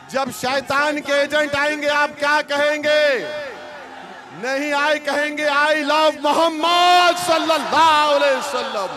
जब शैतान के एजेंट आएंगे आप क्या कहेंगे? नहीं आए कहेंगे आई लव मोहम्मद सल्लल्लाहु अलैहि वसल्लम।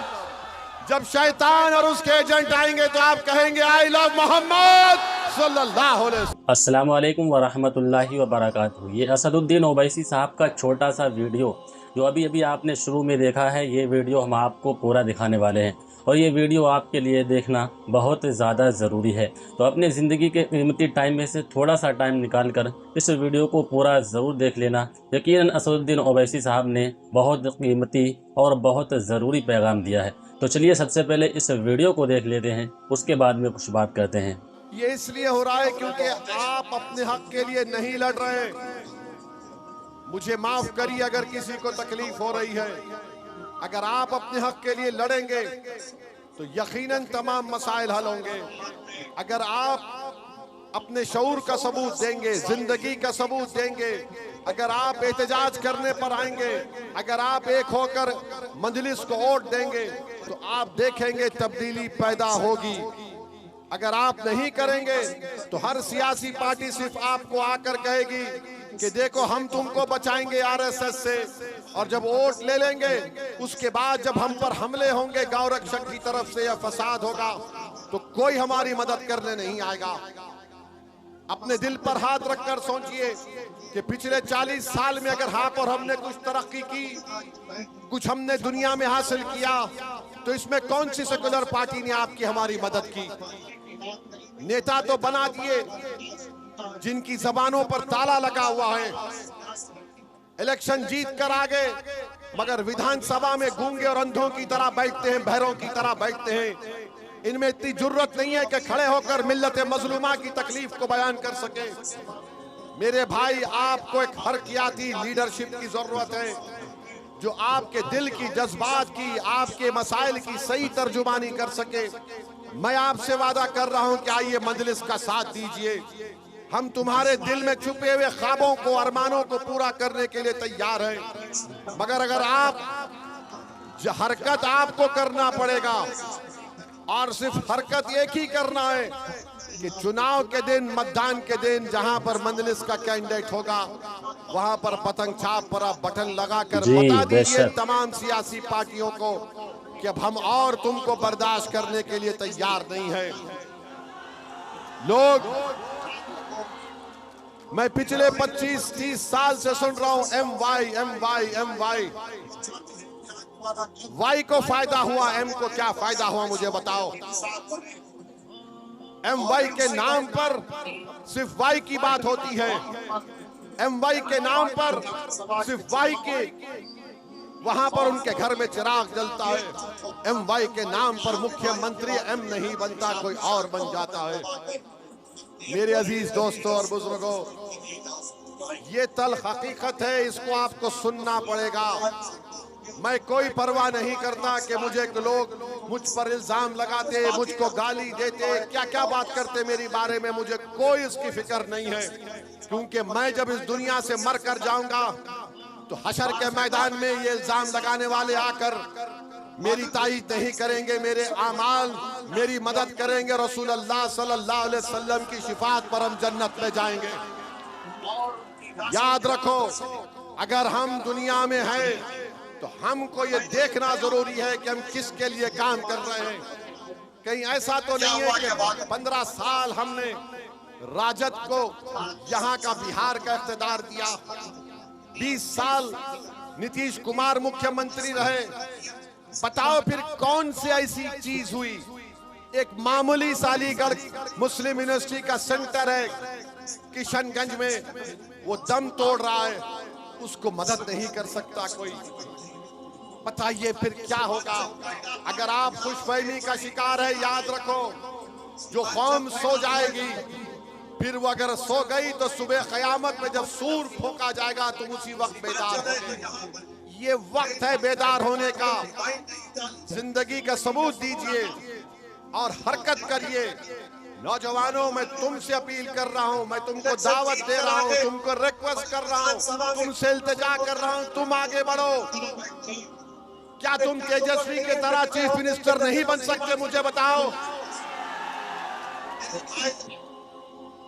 जब शैतान और उसके एजेंट आएंगे तो आप कहेंगे आई लव मोहम्मद सल्लल्लाहु अलैहि वसल्लम। अस्सलामु अलैकुम वरहमतुल्लाहि वबरकातुहू। ये असदुद्दीन ओवैसी साहब का छोटा सा वीडियो जो अभी अभी आपने शुरू में देखा है, ये वीडियो हम आपको पूरा दिखाने वाले हैं और ये वीडियो आपके लिए देखना बहुत ज़्यादा ज़रूरी है। तो अपनी ज़िंदगी के कीमती टाइम में से थोड़ा सा टाइम निकाल कर इस वीडियो को पूरा ज़रूर देख लेना। यकीनन असदुद्दीन ओवैसी साहब ने बहुत कीमती और बहुत ज़रूरी पैगाम दिया है। तो चलिए सबसे पहले इस वीडियो को देख लेते हैं, उसके बाद में कुछ बात करते हैं। ये इसलिए हो रहा है क्योंकि आप अपने हक के लिए नहीं लड़ रहे। मुझे माफ करिए अगर किसी को तकलीफ हो रही है। अगर आप अपने हक के लिए लड़ेंगे तो यकीनन तमाम मसाइल हल होंगे। अगर आप अपने शऊर का सबूत देंगे, जिंदगी का सबूत देंगे, अगर आप एहतजाज करने पर आएंगे, अगर आप एक होकर मजलिस को वोट देंगे तो आप देखेंगे तब्दीली पैदा होगी। अगर आप नहीं करेंगे तो हर सियासी पार्टी सिर्फ आपको आकर कहेगी कि देखो हम तुमको बचाएंगे आरएसएस से, और जब वोट ले लेंगे उसके बाद जब हम पर हमले होंगे गौरक्षक की तरफ से या फसाद होगा तो कोई हमारी मदद करने नहीं आएगा। अपने दिल पर हाथ रखकर सोचिए कि पिछले 40 साल में अगर हाँ पर हमने कुछ तरक्की की, कुछ हमने दुनिया में हासिल किया, तो इसमें कौन सी सेकुलर पार्टी ने आपकी हमारी मदद की? नेता तो बना दिए जिनकी जबानों पर ताला लगा हुआ है, इलेक्शन जीत कर आ गए मगर विधानसभा में गूंगे और अंधों की तरह बैठते हैं, बहरों की तरह बैठते हैं। इनमें इतनी जुर्रत नहीं है कि खड़े होकर मिल्लत मजलूमा की तकलीफ को बयान कर सके। मेरे भाई, आपको एक हरकियाती लीडरशिप की जरूरत है जो आपके दिल की, जज्बात की, आपके मसाइल की सही तर्जुमानी कर सके। मैं आपसे वादा कर रहा हूं कि आइए मजलिस का साथ दीजिए। हम तुम्हारे दिल में छुपे हुए ख्वाबों को, अरमानों को पूरा करने के लिए तैयार हैं, मगर अगर आप हरकत आपको करना पड़ेगा और सिर्फ हरकत एक ही करना है कि चुनाव के दिन, मतदान के दिन जहां पर मजलिस का कैंडिडेट होगा वहां पर पतंग छाप पर आप बटन लगाकर बता दीजिए तमाम सियासी पार्टियों को कि अब हम और तुमको बर्दाश्त करने के लिए तैयार नहीं है। लोग, मैं पिछले 25-30 साल से सुन रहा हूं एम वाई। वाई को फायदा हुआ, एम को क्या फायदा हुआ मुझे बताओ? एम वाई के नाम पर सिर्फ वाई की बात होती है। एम वाई के नाम पर सिर्फ वाई के वहां पर उनके घर में चिराग जलता है। एम वाई के नाम पर मुख्यमंत्री एम नहीं बनता, कोई और बन जाता है। मेरे अजीज दोस्तों और बुजुर्गों, ये तल्ख हकीकत है, इसको आपको सुनना पड़ेगा। मैं कोई परवाह नहीं करता कि मुझे लोग मुझ पर इल्जाम लगाते, मुझको गाली देते, क्या क्या बात करते मेरे बारे में, मुझे कोई इसकी फिक्र नहीं है, क्योंकि मैं जब इस दुनिया से मर कर जाऊंगा तो हशर के मैदान में ये इल्जाम लगाने वाले आकर मेरी तारीफ नहीं करेंगे, मेरे आमाल मेरी मदद करेंगे। रसूलुल्लाह सल्लल्लाहु अलैहि वसल्लम की शिफात पर हम जन्नत में जाएंगे। याद रखो, अगर हम दुनिया में हैं तो हमको ये देखना जरूरी है कि हम किसके लिए काम कर रहे हैं। कहीं ऐसा तो नहीं है कि 15 साल हमने राजद को यहाँ का बिहार का इख्तिदार दिया, 20 साल नीतीश कुमार मुख्यमंत्री रहे। बताओ फिर कौन सी ऐसी चीज हुई? एक मामूली सालीगढ़ मुस्लिम यूनिवर्सिटी का सेंटर है किशनगंज में, वो दम तोड़ रहा है, उसको मदद नहीं कर सकता कोई। बताइए फिर क्या होगा? अगर आप खुशफहमी का शिकार है, याद रखो, जो कौम सो जाएगी फिर वो अगर सो गई तो सुबह क़यामत में जब सूर फूंका जाएगा तुम उसी वक्त बेदार होगे। ये वक्त है बेदार होने का। जिंदगी का सबूत दीजिए और हरकत करिए। नौजवानों, मैं तुमसे अपील कर रहा हूं, मैं तुमको दावत दे रहा हूं, तुमको रिक्वेस्ट कर रहा हूं, तुमसे इल्तिजा कर रहा हूं, तुम आगे बढ़ो। क्या तुम तेजस्वी के तरह चीफ मिनिस्टर नहीं बन सकते? मुझे बताओ।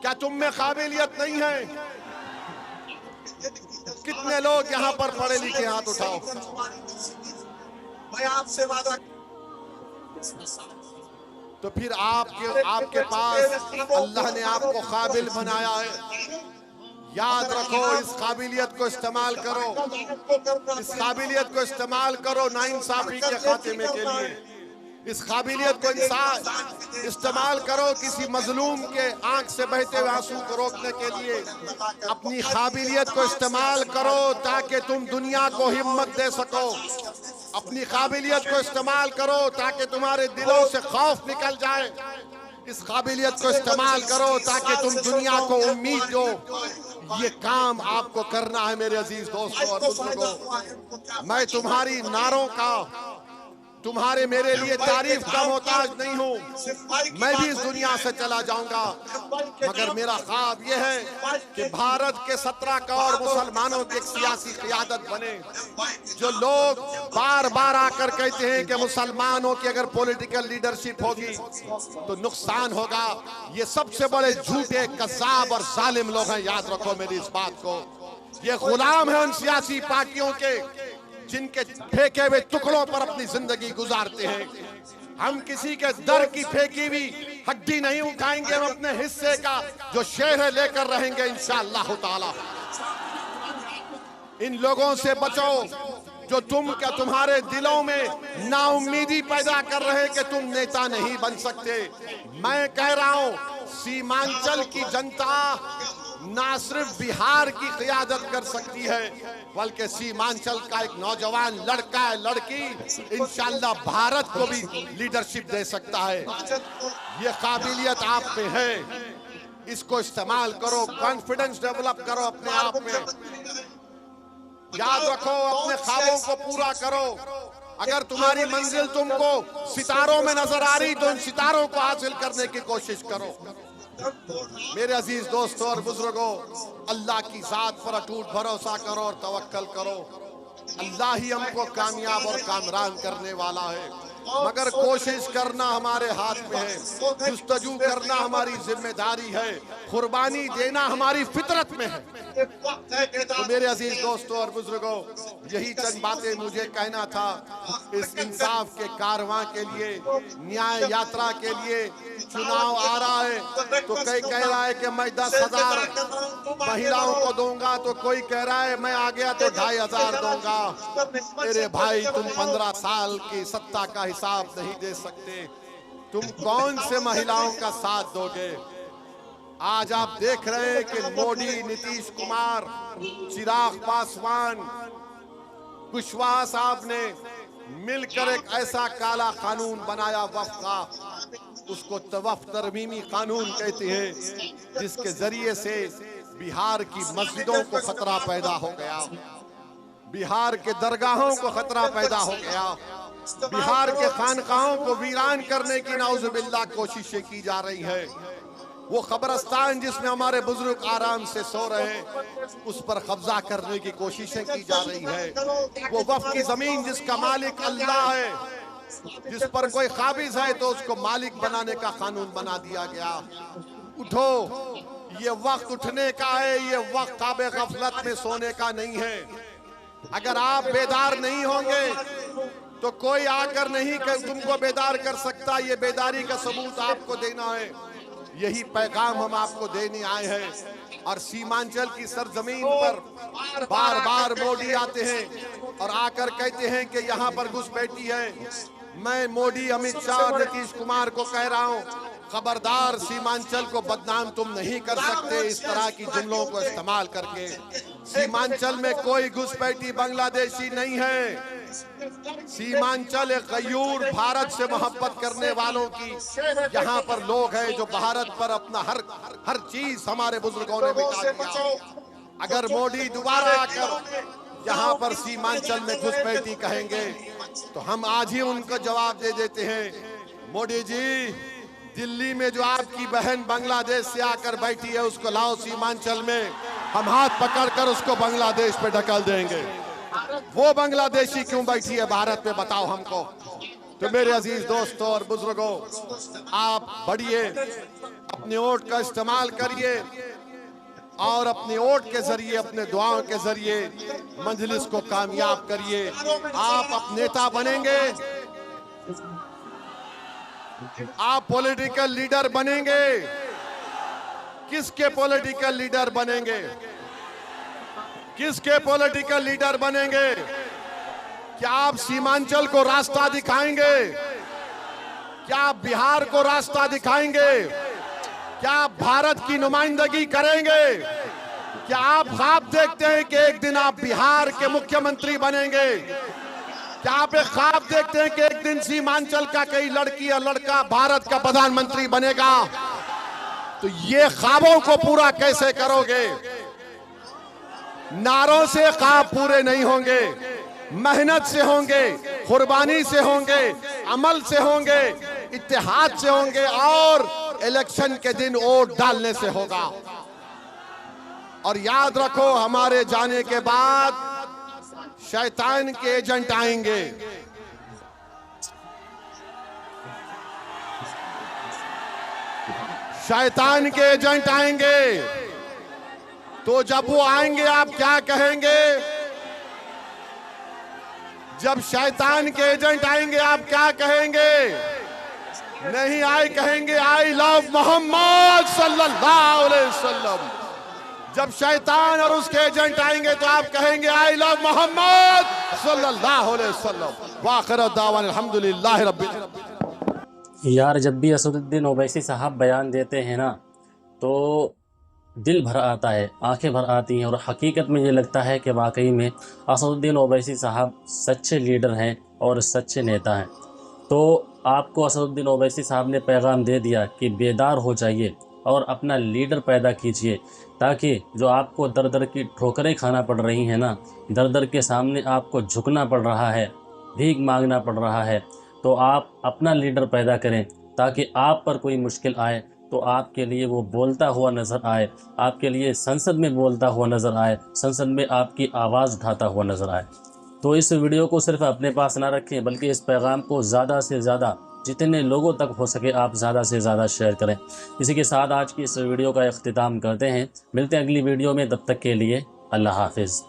क्या तुम में काबिलियत नहीं है? कितने लोग यहाँ पर पढ़े लिखे? हाथ उठाओ। मैं आपसे वादा तो फिर आपके पास अल्लाह ने आपको काबिल बनाया है। याद रखो, इस काबिलियत को इस्तेमाल करो, इस काबिलियत को इस्तेमाल करो नाइंसाफी के खात्मे के लिए। इस काबिलियत को इस्तेमाल करो किसी मजलूम के आंख से बहते हुए आंसू को रोकने के लिए। अपनी काबिलियत को इस्तेमाल करो ताकि तुम दुनिया को हिम्मत दे सको। अपनी काबिलियत को इस्तेमाल करो ताकि तुम्हारे दिलों से खौफ निकल जाए। इस काबिलियत को इस्तेमाल करो ताकि तुम दुनिया को उम्मीद दो। ये काम आपको करना है मेरे अजीज दोस्तों और बुजुर्गों। मैं तुम्हारी नारों का, तुम्हारे मेरे लिए तारीफ का मोहताज नहीं हूँ। मैं भी इस दुनिया से चला जाऊंगा, मगर मेरा ख्वाब यह है कि भारत के 17 करोड़ मुसलमानों की एक सियासी क़ियादत बने। जो लोग बार बार आकर कहते हैं कि मुसलमानों की अगर पॉलिटिकल लीडरशिप होगी तो नुकसान होगा, ये सबसे बड़े झूठे, कज़्ज़ाब और जालिम लोग हैं। याद रखो मेरी इस बात को। ये गुलाम है उन सियासी पार्टियों के जिनके फेंके हुए टुकड़ों पर अपनी जिंदगी गुजारते हैं। हम किसी के दर की फेंकी हुई हड्डी नहीं उठाएंगे। हम अपने हिस्से का जो शेर है लेकर रहेंगे इंशाअल्लाह ताला। इन लोगों से बचो जो तुम्हारे दिलों में नाउम्मीदी पैदा कर रहे कि तुम नेता नहीं बन सकते। मैं कह रहा हूं, सीमांचल की जनता ना सिर्फ बिहार की क़ियादत कर सकती है, बल्कि सीमांचल का एक नौजवान लड़का है, लड़की इंशाअल्लाह भारत को भी लीडरशिप दे सकता है। ये काबिलियत आप में है, इसको इस्तेमाल करो। कॉन्फिडेंस डेवलप करो अपने आप में। याद रखो, अपने ख्वाबों को पूरा करो। अगर तुम्हारी मंजिल तुमको सितारों में नजर आ रही तो इन सितारों को हासिल करने की कोशिश करो। मेरे अजीज दोस्तों और बुजुर्गों, अल्लाह की जात पर अटूट भरोसा करो और तवक्कल करो। अल्लाह ही हमको कामयाब और कामरान करने वाला है, मगर कोशिश करना हमारे हाथ में है, जुस्तजू करना हमारी जिम्मेदारी है, कुर्बानी देना हमारी फितरत में है। तो मेरे अजीज दोस्तों और बुजुर्गों, यही चंद बातें मुझे कहना था। इस इंसाफ के कारवां के लिए, न्याय यात्रा के लिए चुनाव आ रहा है तो कोई कह रहा है कि मैं 10,000 महिलाओं को दूंगा, तो कोई कह रहा है मैं आ गया तो 2,500 दूंगा। मेरे भाई, तुम 15 साल की सत्ता का हिसाब नहीं दे सकते। तुम कौन से महिलाओं का साथ दोगे? आज आप देख रहे हैं कि मोदी, नीतीश कुमार, चिराग पासवान, कुशवाहा साहब ने मिलकर एक ऐसा काला कानून बनाया वक्फ का, उसको वक्फ तरमीमी कानून कहते हैं, जिसके जरिए से बिहार की मस्जिदों को खतरा पैदा हो गया, बिहार के दरगाहों को खतरा पैदा हो गया, बिहार के खानकाहों को वीरान करने की नाउजुबिल्लाह कोशिशें की जा रही है। वो कब्रिस्तान जिसमें हमारे बुजुर्ग आराम से सो रहे हैं, उस पर कब्जा करने की कोशिशें की जा रही है। वो वक्फ की जमीन जिसका मालिक अल्लाह है, जिस पर कोई काबिज है तो उसको मालिक बनाने का कानून बना दिया गया। उठो, ये वक्त उठने का है, ये वक्त ख्वाब गफलत में सोने का नहीं है। अगर आप बेदार नहीं होंगे तो कोई आकर नहीं तुमको बेदार कर सकता। ये बेदारी का सबूत आपको देना है। यही पैगाम हम आपको देने आए हैं। और सीमांचल की सरजमीन पर बार बार मोदी आते हैं और आकर कहते हैं कि यहाँ पर घुसपैठी है। मैं मोदी, अमित शाह और नीतीश कुमार को कह रहा हूँ, खबरदार, सीमांचल को बदनाम तुम नहीं कर सकते इस तरह की जुमलों को इस्तेमाल करके। सीमांचल में कोई घुसपैठी बांग्लादेशी नहीं है। सीमांचल एक गयूर, भारत से मोहब्बत करने वालों की यहाँ पर लोग हैं जो भारत पर अपना हर चीज हमारे बुजुर्गों ने मिटा दिया। अगर मोदी दोबारा आकर यहाँ पर सीमांचल में घुसपैठी कहेंगे तो हम आज ही उनको जवाब दे देते हैं, मोदी जी, दिल्ली में जो आपकी बहन बांग्लादेश से आकर बैठी है उसको लाओ सीमांचल में, हम हाथ पकड़कर उसको बांग्लादेश पे ढकल देंगे। वो बांग्लादेशी क्यों बैठी है भारत में, बताओ हमको। तो मेरे अजीज दोस्तों और बुजुर्गों, आप बढ़िए, अपने वोट का इस्तेमाल करिए और अपने वोट के जरिए, अपने दुआओं के जरिए मजलिस को कामयाब करिए। आप अब नेता बनेंगे, आप पॉलिटिकल लीडर बनेंगे। किसके पॉलिटिकल लीडर बनेंगे? किसके पॉलिटिकल लीडर बनेंगे? क्या आप सीमांचल को रास्ता दिखाएंगे? क्या आप बिहार को रास्ता दिखाएंगे? क्या आप भारत की नुमाइंदगी करेंगे? क्या आप ख्वाब देखते हैं कि एक दिन आप बिहार के मुख्यमंत्री बनेंगे? क्या आप एक ख्वाब देखते हैं कि एक दिन सीमांचल का कोई लड़की या लड़का भारत का प्रधानमंत्री बनेगा? तो ये ख्वाबों को पूरा कैसे करोगे? नारों से ख्वाब पूरे नहीं होंगे, मेहनत से होंगे, कुर्बानी से होंगे, अमल से होंगे, इत्तेहाद से होंगे और इलेक्शन के दिन वोट डालने से होगा। और याद रखो, हमारे जाने के बाद शैतान के एजेंट आएंगे। शैतान के एजेंट आएंगे। तो जब वो आएंगे आप क्या कहेंगे? जब शैतान के एजेंट आएंगे आप क्या कहेंगे? नहीं आए कहेंगे आई लव मोहम्मद सल्लल्लाहु अलैहि वसल्लम। जब शैतान और उसके एजेंट आएंगे तो आप कहेंगे आई लव मोहम्मद सल्लल्लाहु अलैहि वसल्लम। वाखिर दावाना अल्हम्दुलिल्लाहि रब्बिल आलमीन। यार जब भी असदुद्दीन ओवैसी साहब बयान देते हैं ना तो दिल भर आता है, आंखें भर आती हैं और हकीकत में ये लगता है कि वाकई में असदुद्दीन ओवैसी साहब सच्चे लीडर हैं और सच्चे नेता हैं। तो आपको असदुद्दीन ओवैसी साहब ने पैगाम दे दिया कि बेदार हो जाइए और अपना लीडर पैदा कीजिए, ताकि जो आपको दर दर की ठोकरें खाना पड़ रही हैं ना, दर दर के सामने आपको झुकना पड़ रहा है, भीख मांगना पड़ रहा है, तो आप अपना लीडर पैदा करें ताकि आप पर कोई मुश्किल आए तो आपके लिए वो बोलता हुआ नज़र आए, आपके लिए संसद में बोलता हुआ नज़र आए, संसद में आपकी आवाज़ उठाता हुआ नज़र आए। तो इस वीडियो को सिर्फ अपने पास ना रखें, बल्कि इस पैगाम को ज़्यादा से ज़्यादा जितने लोगों तक हो सके आप ज़्यादा से ज़्यादा शेयर करें। इसी के साथ आज की इस वीडियो का इख्तिताम करते हैं। मिलते हैं अगली वीडियो में, तब तक के लिए अल्लाह हाफिज़।